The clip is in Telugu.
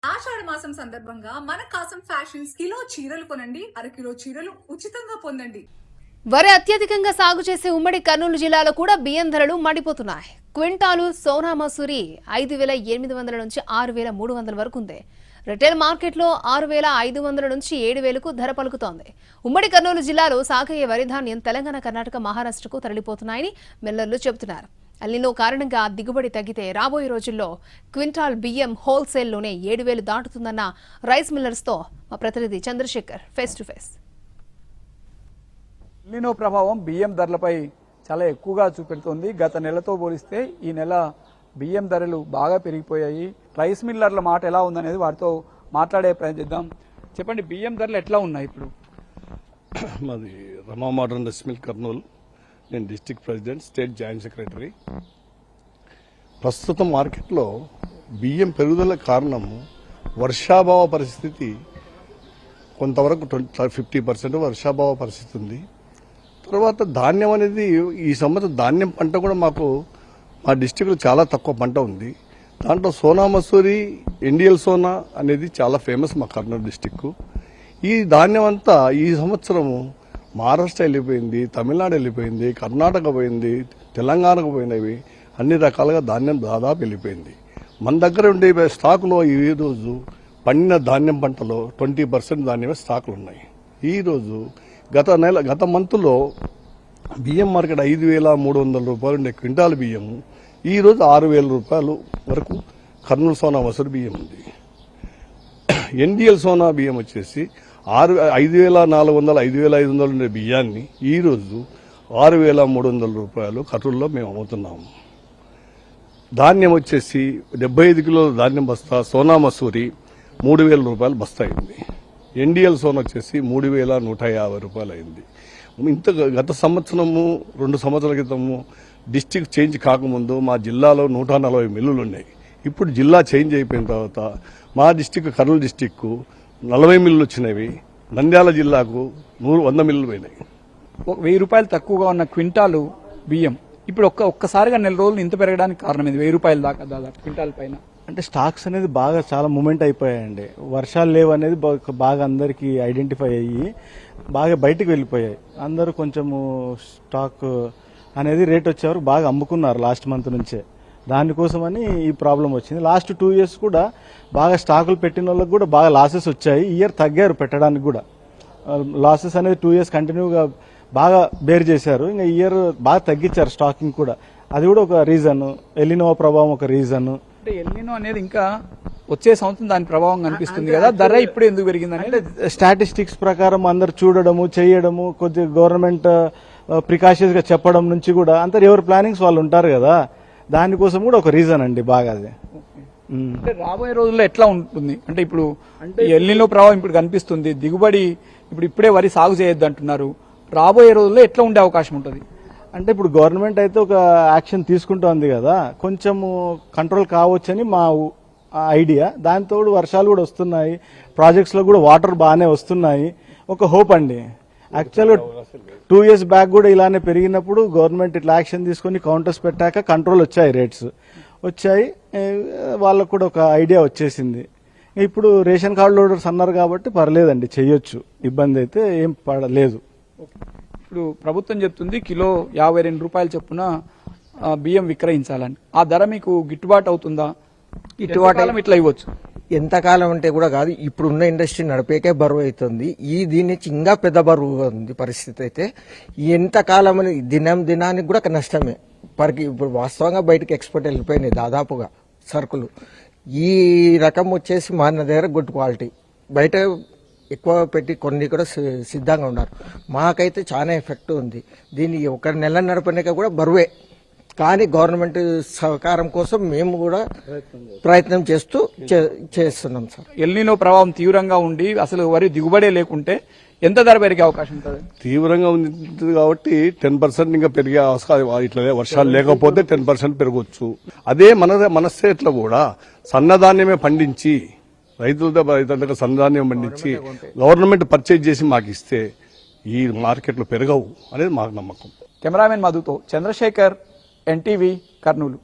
ఆషాఢ మాసం సందర్భంగా మన కాసం ఫ్యాషన్స్ కిలో చీరలు కొనండి, అరకిలో చీరలు ఉచితంగా పొందండి. వరి అత్యధికంగా సాగు చేసే ఉమ్మడి కర్నూలు జిల్లాలో కూడా బియ్యం ధరలు మండిపోతున్నాయి. క్వింటాలు సోనా మసూరి 5,800 నుంచి 6,300 వరకు ఉంది. రిటైల్ మార్కెట్లో 6,500 నుంచి 7,000కు ధర పలుకుతోంది. ఉమ్మడి కర్నూలు జిల్లాలో సాగయ్యే వరి ధాన్యం తెలంగాణ, కర్ణాటక, మహారాష్ట్రకు తరలిపోతున్నాయని మిల్లర్లు చెబుతున్నారు. అల్లినో కారణంగా దిగుబడి తగ్గితే రాబోయే రోజుల్లో క్వింటాల్ బియ్యం హోల్సేల్లోనే 7,000 దాటుతుందన్న రైస్ మిల్లర్స్తో మా ప్రతినిధి Chandrashekar face to face. El Nino ప్రభావం బియ్యం ధరలపై చాలా ఎక్కువగా చూపెడుతోంది. గత నెలతో పోలిస్తే ఈ నెల బియ్యం ధరలు బాగా పెరిగిపోయాయి. రైస్ మిల్లర్ల మాట ఎలా ఉందనేది వారితో మాట్లాడే ప్రయత్నం చేద్దాం. చెప్పండి, బియ్యం ధరలు ఎట్లా ఉన్నాయి ఇప్పుడు? మాది రమా మోడర్న్ రైస్ మిల్ కర్నూలు. నేను district president, state joint secretary. ప్రస్తుతం మార్కెట్లో బియ్యం పెరుగుదల కారణం వర్షాభావ పరిస్థితి. కొంతవరకు 50% వర్షాభావ పరిస్థితి ఉంది. తర్వాత ధాన్యం అనేది ఈ సంవత్సరం ధాన్యం పంట కూడా మాకు మా డిస్టిక్లో చాలా తక్కువ పంట ఉంది. దాంట్లో సోనా మసూరి, ఎన్డిఎల్ సోనా అనేది చాలా ఫేమస్ మా కర్నూలు డిస్టిక్. ఈ ధాన్యం అంతా ఈ సంవత్సరము మహారాష్ట్ర వెళ్ళిపోయింది, తమిళనాడు వెళ్ళిపోయింది, కర్ణాటక పోయింది, తెలంగాణకు పోయినవి, అన్ని రకాలుగా ధాన్యం దాదాపు వెళ్ళిపోయింది. మన దగ్గర ఉండే స్టాకులో ఈరోజు పండిన ధాన్యం పంటలో 20% ధాన్యమే స్టాకులు ఉన్నాయి. ఈరోజు గత మంత్లో బియ్యం మార్కెట్ 5,300 రూపాయలు ఉండే క్వింటాల్ బియ్యము ఈరోజు 6,000 రూపాయలు వరకు కర్నూలు సోనా మసూరి బియ్యం ఉంది. ఎన్డిఎల్ సోనా బియ్యం వచ్చేసి 5,400, 5,500 ఉండే బియ్యాన్ని ఈరోజు 6,300 రూపాయలు కర్నూలులో మేము అమ్ముతున్నాము. ధాన్యం వచ్చేసి 75 కిలోల ధాన్యం బస్తా సోనా మసూరి 3,000 రూపాయలు బస్తా అయింది. ఎన్డిఎల్ సోనా వచ్చేసి 3,150 రూపాయలు అయింది. ఇంత గత సంవత్సరము 2 సంవత్సరాల క్రితము డిస్టిక్ చేంజ్ కాకముందు మా జిల్లాలో 140 మిల్లులు ఉన్నాయి. ఇప్పుడు జిల్లా చేంజ్ అయిపోయిన తర్వాత మా డిస్టిక్ కర్నూలు డిస్టిక్ 40 మిల్లులు వచ్చినవి. నంద్యాల జిల్లాకు 100 మిల్లులు పోయినాయి. 1,000 రూపాయలు తక్కువగా ఉన్న క్వింటాలు బియ్యం ఇప్పుడు ఒక్కసారిగా నెల రోజులు ఇంత పెరగడానికి కారణం ఇది. 1,000 రూపాయలు దాకా దాదాపు క్వింటాల్ పైన. అంటే స్టాక్స్ అనేది బాగా చాలా మూమెంట్ అయిపోయాయండి. వర్షాలు లేవు అనేది బాగా అందరికీ ఐడెంటిఫై అయ్యి బాగా బయటకు వెళ్ళిపోయాయి. అందరూ కొంచెము స్టాక్ అనేది రేట్ వచ్చేవరకు బాగా అమ్ముకున్నారు లాస్ట్ మంత్ నుంచే. దానికోసమని ఈ ప్రాబ్లం వచ్చింది. లాస్ట్ 2 years కూడా బాగా స్టాకులు పెట్టిన వాళ్ళకి కూడా బాగా లాసెస్ వచ్చాయి. ఈ ఇయర్ తగ్గారు పెట్టడానికి కూడా. లాసెస్ అనేది 2 years కంటిన్యూగా బాగా బేర్ చేశారు. ఇంకా ఈ ఇయర్ బాగా తగ్గించారు స్టాకింగ్ కూడా. అది కూడా ఒక రీజన్. ఎల్నినో ప్రభావం ఒక రీజన్. అంటే ఎల్నినో అనేది ఇంకా వచ్చే సంవత్సరం దాని ప్రభావం కనిపిస్తుంది కదా, ధర ఇప్పుడు ఎందుకు పెరిగిందని? అంటే స్టాటిస్టిక్స్ ప్రకారం అందరు చూడడము, చేయడము, కొద్దిగా గవర్నమెంట్ ప్రికాషన్స్ గా చెప్పడం నుంచి కూడా అందరు ఎవరి ప్లానింగ్స్ వాళ్ళు ఉంటారు కదా, దానికోసం కూడా ఒక రీజన్ అండి బాగా అది. అంటే రాబోయే రోజుల్లో ఎట్లా ఉంటుంది? అంటే ఇప్పుడు ఎల్నినో ప్రభావం ఇప్పుడు కనిపిస్తుంది. దిగుబడి ఇప్పుడే వరి సాగు చేయొద్దు అంటున్నారు. రాబోయే రోజుల్లో ఎట్లా ఉండే అవకాశం ఉంటుంది? అంటే ఇప్పుడు గవర్నమెంట్ అయితే ఒక యాక్షన్ తీసుకుంటోంది కదా, కొంచెము కంట్రోల్ కావచ్చని మా ఐడియా. దాంతో వర్షాలు కూడా వస్తున్నాయి, ప్రాజెక్ట్స్ లో కూడా వాటర్ బాగానే వస్తున్నాయి. ఒక హోప్ అండి. యాక్చువల్గా 2 years బ్యాక్ కూడా ఇలానే పెరిగినప్పుడు గవర్నమెంట్ ఇట్లా యాక్షన్ తీసుకుని కౌంటర్స్ పెట్టాక కంట్రోల్ వచ్చాయి, రేట్స్ వచ్చాయి, వాళ్ళకు కూడా ఒక ఐడియా వచ్చేసింది. ఇప్పుడు రేషన్ కార్డు హోల్డర్స్ అన్నారు కాబట్టి పర్లేదండి, చెయ్యొచ్చు, ఇబ్బంది అయితే ఏం పడలేదు. ఇప్పుడు ప్రభుత్వం చెప్తుంది కిలో 52 రూపాయలు చొప్పున బియ్యం విక్రయించాలని. ఆ ధర మీకు గిట్టుబాటు అవుతుందా? గిట్టుబాటు ఇట్లా ఇవ్వచ్చు? ఎంతకాలం అంటే కూడా కాదు, ఇప్పుడున్న ఇండస్ట్రీ నడిపేకే బరువు అవుతుంది. దీని నుంచి ఇంకా పెద్ద బరువు ఉంది పరిస్థితి. అయితే ఎంతకాలం అని దినానికి కూడా నష్టమే. ఇప్పుడు వాస్తవంగా బయటకు ఎక్స్పోర్ట్ వెళ్ళిపోయినాయి దాదాపుగా సరుకులు. ఈ రకం వచ్చేసి మా దగ్గర గుడ్ క్వాలిటీ, బయట ఎక్కువ పెట్టి కొన్ని కూడా సిద్ధంగా ఉన్నారు. మాకైతే చాలా ఎఫెక్ట్ ఉంది. దీన్ని ఒక నెల నడపడానికి కూడా బరువే. కానీ గవర్నమెంట్ సహకారం కోసం మేము కూడా ప్రయత్నం చేస్తున్నాం సార్. ఎల్నినో ప్రభావం తీవ్రంగా ఉండి అసలు వరి దిగుబడే లేకుంటే ఎంత ధర పెరిగే అవకాశం ఉంటుంది? తీవ్రంగా ఉంది కాబట్టి 10% ఇంకా పెరిగే అవకాశం. ఇట్లా వర్షాలు లేకపోతే 10% పెరగవచ్చు. అదే మన స్టేట్ లో కూడా సన్నధాన్యమే పండించి రైతుల సన్నధాన్యం పండించి గవర్నమెంట్ పర్చేజ్ చేసి మాకు ఇస్తే ఈ మార్కెట్లు పెరగవు అనేది మాకు నమ్మకం. కెమెరామెన్ మధుతో చంద్రశేఖర్, NTV, కర్నూలు.